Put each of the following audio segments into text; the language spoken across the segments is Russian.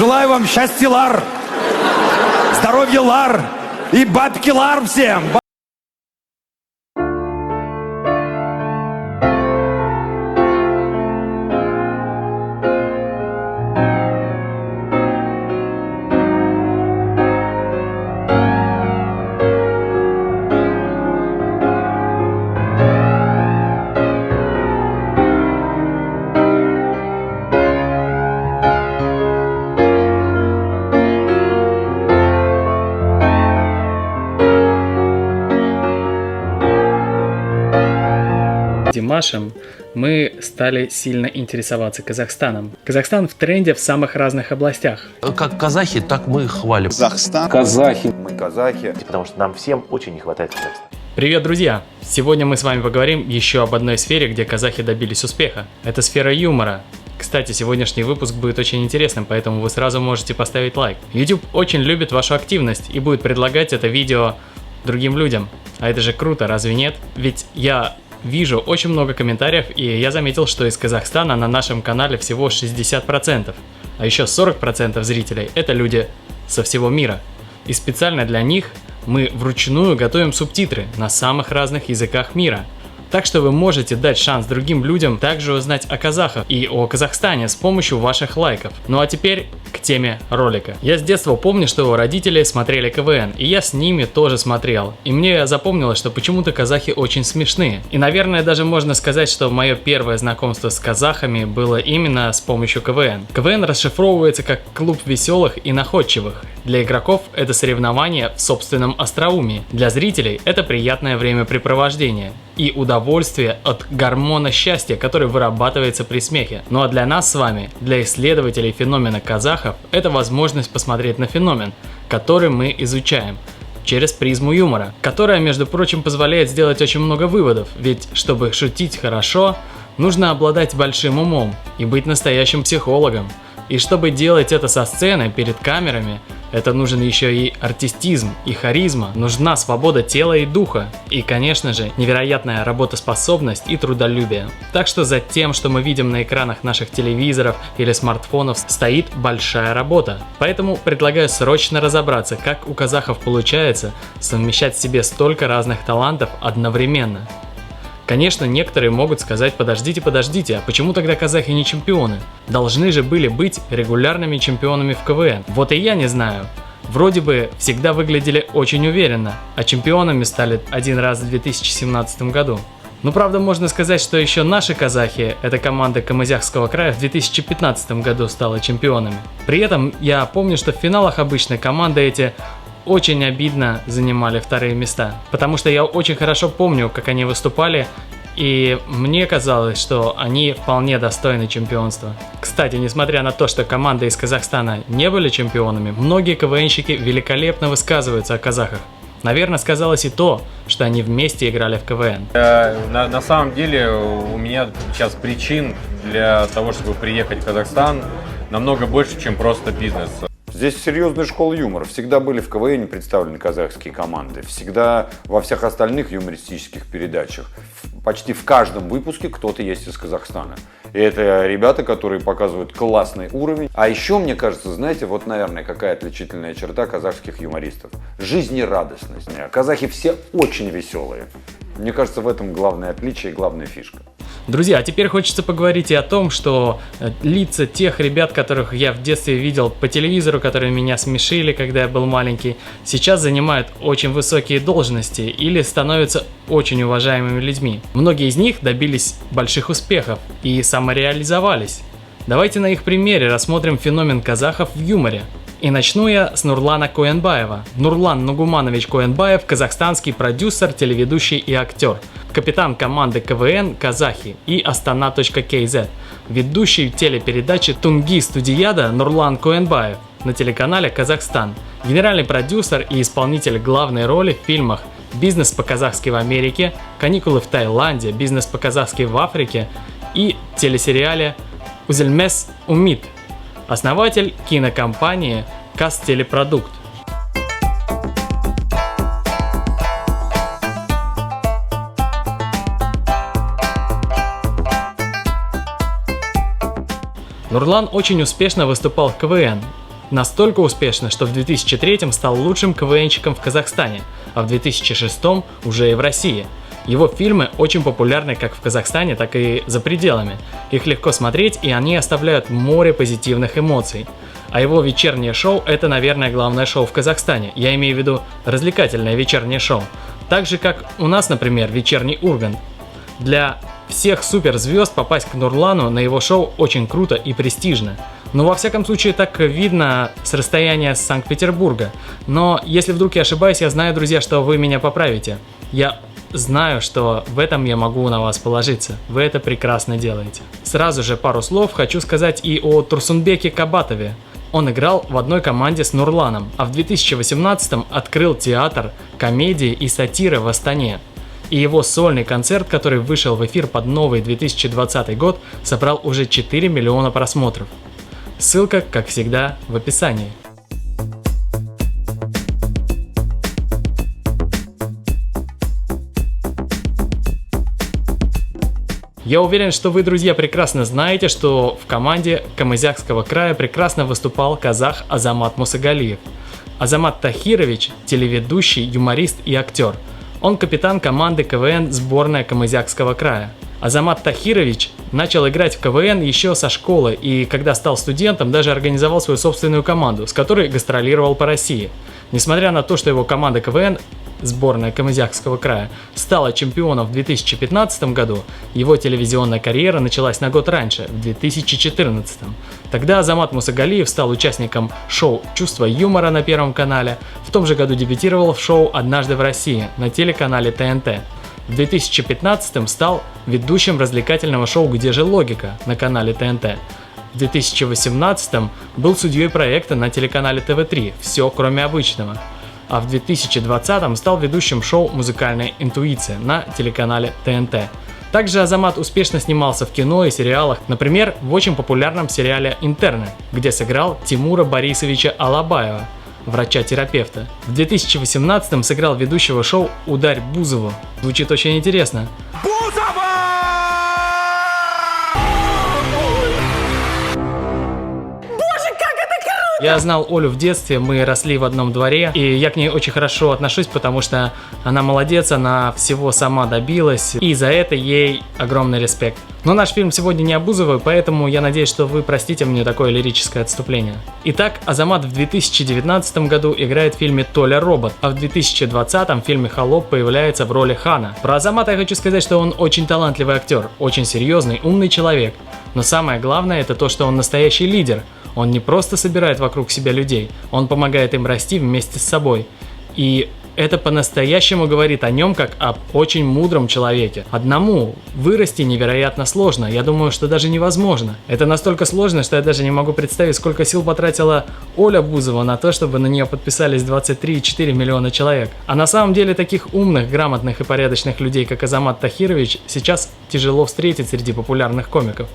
Желаю вам счастья, Лар, здоровья, Лар, и бабки, Лар всем. Димашем мы стали сильно интересоваться Казахстаном. Казахстан в тренде в самых разных областях. Как казахи, так мы их хвалим. Казахстан. Казахи. Мы казахи. Потому что нам всем очень не хватает Казахстана. Привет, друзья! Сегодня мы с вами поговорим еще об одной сфере, где казахи добились успеха. Это сфера юмора. Кстати, сегодняшний выпуск будет очень интересным, поэтому вы сразу можете поставить лайк. YouTube очень любит вашу активность и будет предлагать это видео другим людям. А это же круто, разве нет? Ведь я вижу очень много комментариев, и я заметил, что из Казахстана на нашем канале всего 60%, а еще 40% зрителей – это люди со всего мира. И специально для них мы вручную готовим субтитры на самых разных языках мира. Так что вы можете дать шанс другим людям также узнать о казахах и о Казахстане с помощью ваших лайков. Ну а теперь к теме ролика. Я с детства помню, что родители смотрели КВН, и я с ними тоже смотрел. И мне запомнилось, что почему-то казахи очень смешные. И, наверное, даже можно сказать, что мое первое знакомство с казахами было именно с помощью КВН. КВН расшифровывается как клуб веселых и находчивых. Для игроков это соревнование в собственном остроумии. Для зрителей это приятное времяпрепровождение и удовольствие от гормона счастья, который вырабатывается при смехе. Ну а для нас с вами, для исследователей феномена казахов, это возможность посмотреть на феномен, который мы изучаем, через призму юмора, которая, между прочим, позволяет сделать очень много выводов, ведь чтобы шутить хорошо, нужно обладать большим умом и быть настоящим психологом. И чтобы делать это со сцены, перед камерами, это нужен еще и артистизм, и харизма, нужна свобода тела и духа, и, конечно же, невероятная работоспособность и трудолюбие. Так что за тем, что мы видим на экранах наших телевизоров или смартфонов, стоит большая работа. Поэтому предлагаю срочно разобраться, как у казахов получается совмещать в себе столько разных талантов одновременно. Конечно, некоторые могут сказать: подождите, а почему тогда казахи не чемпионы? Должны же были быть регулярными чемпионами в КВН. Вот и я не знаю. Вроде бы всегда выглядели очень уверенно, а чемпионами стали один раз в 2017 году. Ну, правда, можно сказать, что еще наши казахи, эта команда Камызякского края, в 2015 году стала чемпионами. При этом я помню, что в финалах обычно команды эти очень обидно занимали вторые места, потому что я очень хорошо помню, как они выступали, и мне казалось, что они вполне достойны чемпионства. Кстати, несмотря на то, что команды из Казахстана не были чемпионами, многие КВНщики великолепно высказываются о казахах. Наверное, сказалось и то, что они вместе играли в КВН. На самом деле у меня сейчас причин для того, чтобы приехать в Казахстан, намного больше, чем просто бизнес. Здесь серьезная школа юмора. Всегда были в КВН представлены казахские команды. Всегда во всех остальных юмористических передачах. Почти в каждом выпуске кто-то есть из Казахстана. И это ребята, которые показывают классный уровень. А еще, мне кажется, знаете, вот, наверное, какая отличительная черта казахских юмористов. Жизнерадостность. Казахи все очень веселые. Мне кажется, в этом главное отличие и главная фишка. Друзья, а теперь хочется поговорить и о том, что лица тех ребят, которых я в детстве видел по телевизору, которые меня смешили, когда я был маленький, сейчас занимают очень высокие должности или становятся очень уважаемыми людьми. Многие из них добились больших успехов и самореализовались. Давайте на их примере рассмотрим феномен казахов в юморе. И начну я с Нурлана Коенбаева. Нурлан Нугуманович Коенбаев – казахстанский продюсер, телеведущий и актер. Капитан команды КВН «Казахи» и Астана.кз. Ведущий телепередачи «Тунги Студияда» Нурлан Коенбаев на телеканале «Казахстан». Генеральный продюсер и исполнитель главной роли в фильмах «Бизнес по-казахски в Америке», «Каникулы в Таиланде», «Бизнес по-казахски в Африке» и телесериале «Узельмес Умит». Основатель кинокомпании «Казтелепродукт». Нурлан очень успешно выступал в КВН Настолько успешно, что в 2003 стал лучшим КВНщиком в Казахстане, а в 2006 уже и в России. Его фильмы очень популярны как в Казахстане, так и за пределами. Их легко смотреть, и они оставляют море позитивных эмоций. А его вечернее шоу – это, наверное, главное шоу в Казахстане. Я имею в виду развлекательное вечернее шоу. Так же, как у нас, например, вечерний Ургант. Для всех суперзвезд попасть к Нурлану на его шоу очень круто и престижно. Но во всяком случае так видно с расстояния с Санкт-Петербурга. Но если вдруг я ошибаюсь, я знаю, друзья, что вы меня поправите. Я знаю, что в этом я могу на вас положиться. Вы это прекрасно делаете. Сразу же пару слов хочу сказать и о Турсунбеке Кабатове. Он играл в одной команде с Нурланом, а в 2018-м открыл театр комедии и сатиры в Астане. И его сольный концерт, который вышел в эфир под новый 2020 год, собрал уже 4 миллиона просмотров. Ссылка, как всегда, в описании. Я уверен, что вы, друзья, прекрасно знаете, что в команде Камызякского края прекрасно выступал казах Азамат Мусагалиев. Азамат Тахирович – телеведущий, юморист и актер. Он капитан команды КВН сборная Камызякского края. Азамат Тахирович начал играть в КВН еще со школы и, когда стал студентом, даже организовал свою собственную команду, с которой гастролировал по России. Несмотря на то, что его команда КВН, сборная Камызякского края, стала чемпионом в 2015 году, его телевизионная карьера началась на год раньше, в 2014. Тогда Азамат Мусагалиев стал участником шоу «Чувство юмора» на Первом канале, в том же году дебютировал в шоу «Однажды в России» на телеканале ТНТ. В 2015 стал ведущим развлекательного шоу «Где же логика» на канале ТНТ. В 2018 был судьей проекта на телеканале ТВ3 «Все, кроме обычного». А в 2020 стал ведущим шоу «Музыкальная интуиция» на телеканале ТНТ. Также Азамат успешно снимался в кино и сериалах, например, в очень популярном сериале «Интерны», где сыграл Тимура Борисовича Алабаева, врача-терапевта. В 2018 сыграл ведущего шоу «Ударь Бузову». Звучит очень интересно. Я знал Олю в детстве, мы росли в одном дворе, и я к ней очень хорошо отношусь, потому что она молодец, она всего сама добилась, и за это ей огромный респект. Но наш фильм сегодня не о Бузовой, поэтому я надеюсь, что вы простите мне такое лирическое отступление. Итак, Азамат в 2019 году играет в фильме «Толя робот», а в 2020 в фильме «Холоп» появляется в роли Хана. Про Азамата я хочу сказать, что он очень талантливый актер, очень серьезный, умный человек. Но самое главное это то, что он настоящий лидер. Он не просто собирает вокруг себя людей, он помогает им расти вместе с собой. И это по-настоящему говорит о нем как об очень мудром человеке. Одному вырасти невероятно сложно, я думаю, что даже невозможно. Это настолько сложно, что я даже не могу представить, сколько сил потратила Оля Бузова на то, чтобы на нее подписались 23,4 миллиона человек. А на самом деле таких умных, грамотных и порядочных людей, как Азамат Тахирович, сейчас тяжело встретить среди популярных комиков.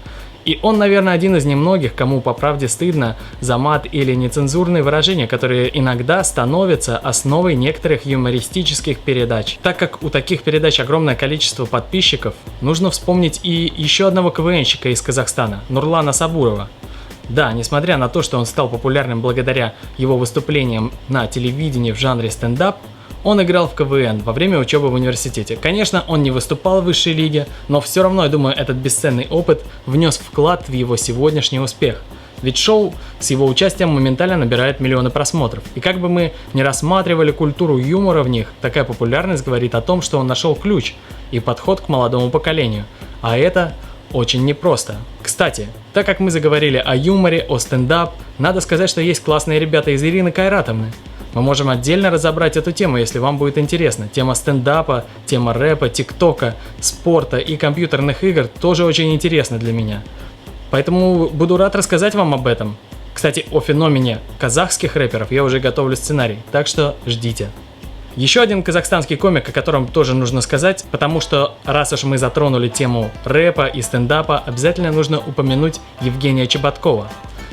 И он, наверное, один из немногих, кому по правде стыдно за мат или нецензурные выражения, которые иногда становятся основой некоторых юмористических передач. Так как у таких передач огромное количество подписчиков, нужно вспомнить и еще одного КВНщика из Казахстана, Нурлана Сабурова. Да, несмотря на то, что он стал популярным благодаря его выступлениям на телевидении в жанре стендап, он играл в КВН во время учебы в университете. Конечно, он не выступал в высшей лиге, но все равно, я думаю, этот бесценный опыт внес вклад в его сегодняшний успех. Ведь шоу с его участием моментально набирает миллионы просмотров. И как бы мы ни рассматривали культуру юмора в них, такая популярность говорит о том, что он нашел ключ и подход к молодому поколению. А это очень непросто. Кстати, так как мы заговорили о юморе, о стендап, надо сказать, что есть классные ребята из Ирины Кайратовны. Мы можем отдельно разобрать эту тему, если вам будет интересно. Тема стендапа, тема рэпа, тиктока, спорта и компьютерных игр тоже очень интересна для меня. Поэтому буду рад рассказать вам об этом. Кстати, о феномене казахских рэперов я уже готовлю сценарий, так что ждите. Еще один казахстанский комик, о котором тоже нужно сказать, потому что раз уж мы затронули тему рэпа и стендапа, обязательно нужно упомянуть Евгения Чеботкова.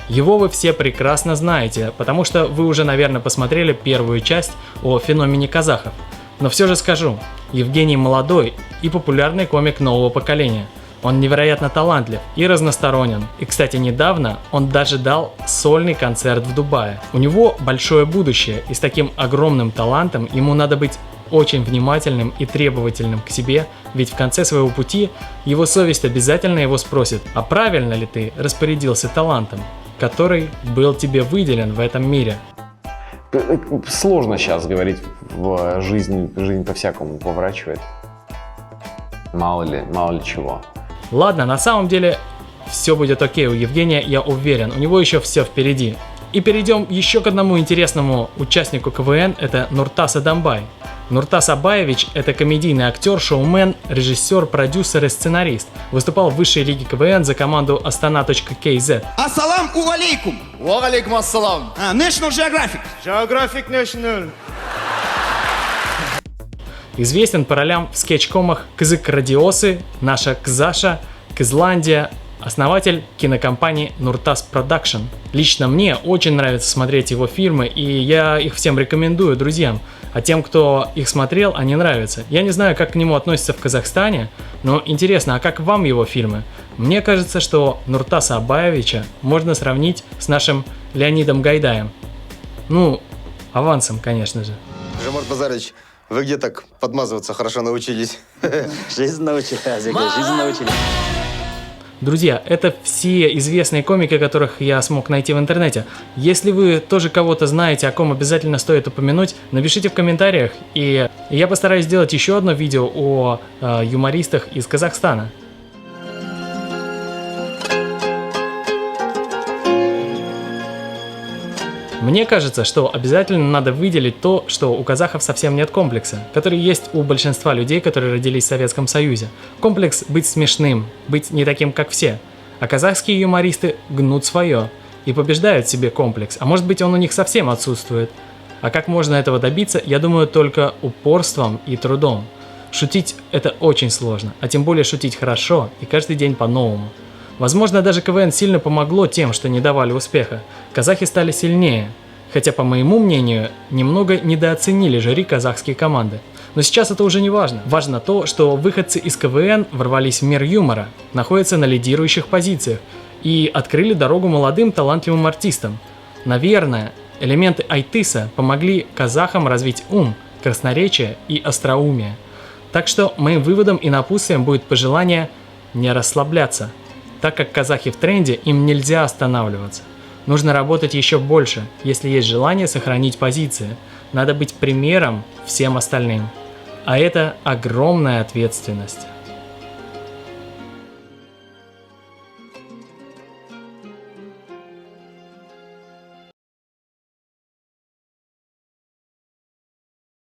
Его вы все прекрасно знаете, потому что вы уже, наверное, посмотрели первую часть о феномене казахов. Но все же скажу, Евгений молодой и популярный комик нового поколения. Он невероятно талантлив и разносторонен. И, кстати, недавно он даже дал сольный концерт в Дубае. У него большое будущее, и с таким огромным талантом ему надо быть очень внимательным и требовательным к себе, ведь в конце своего пути его совесть обязательно его спросит, а правильно ли ты распорядился талантом, который был тебе выделен в этом мире. Сложно сейчас говорить, жизнь по-всякому поворачивает. Мало ли чего. Ладно, на самом деле все будет окей у Евгения, я уверен, у него еще все впереди. И перейдем еще к одному интересному участнику КВН, это Нуртас Адамбай. Нуртас Абаевич – это комедийный актер, шоумен, режиссер, продюсер и сценарист. Выступал в высшей лиге КВН за команду Astana.kz. Ассаламу алейкум. Wa alaikum assalam. National Geographic. Geographic National. Известен по ролям в скетч-комах «Кызык Радиосы», «Наша Кзаша», «Кызландия», основатель кинокомпании Нуртас Продакшн. Лично мне очень нравится смотреть его фильмы, и я их всем рекомендую друзьям. А тем, кто их смотрел, они нравятся. Я не знаю, как к нему относятся в Казахстане, но интересно, а как вам его фильмы? Мне кажется, что Нуртаса Абаевича можно сравнить с нашим Леонидом Гайдаем. Ну, авансом, конечно же. Жамар Базарыч, вы где так подмазываться хорошо научились? Жизнь научили, Азика, жизнь научили. Друзья, это все известные комики, которых я смог найти в интернете. Если вы тоже кого-то знаете, о ком обязательно стоит упомянуть, напишите в комментариях, и я постараюсь сделать еще одно видео о юмористах из Казахстана. Мне кажется, что обязательно надо выделить то, что у казахов совсем нет комплекса, который есть у большинства людей, которые родились в Советском Союзе. Комплекс быть смешным, быть не таким, как все. А казахские юмористы гнут свое и побеждают в себе комплекс, а может быть он у них совсем отсутствует. А как можно этого добиться, я думаю, только упорством и трудом. Шутить это очень сложно, а тем более шутить хорошо и каждый день по-новому. Возможно, даже КВН сильно помогло тем, что не давали успеха. Казахи стали сильнее. Хотя, по моему мнению, немного недооценили жюри казахские команды. Но сейчас это уже не важно. Важно то, что выходцы из КВН ворвались в мир юмора, находятся на лидирующих позициях и открыли дорогу молодым талантливым артистам. Наверное, элементы Айтыса помогли казахам развить ум, красноречие и остроумие. Так что моим выводом и напутствием будет пожелание не расслабляться. Так как казахи в тренде, им нельзя останавливаться. Нужно работать еще больше, если есть желание сохранить позиции. Надо быть примером всем остальным. А это огромная ответственность.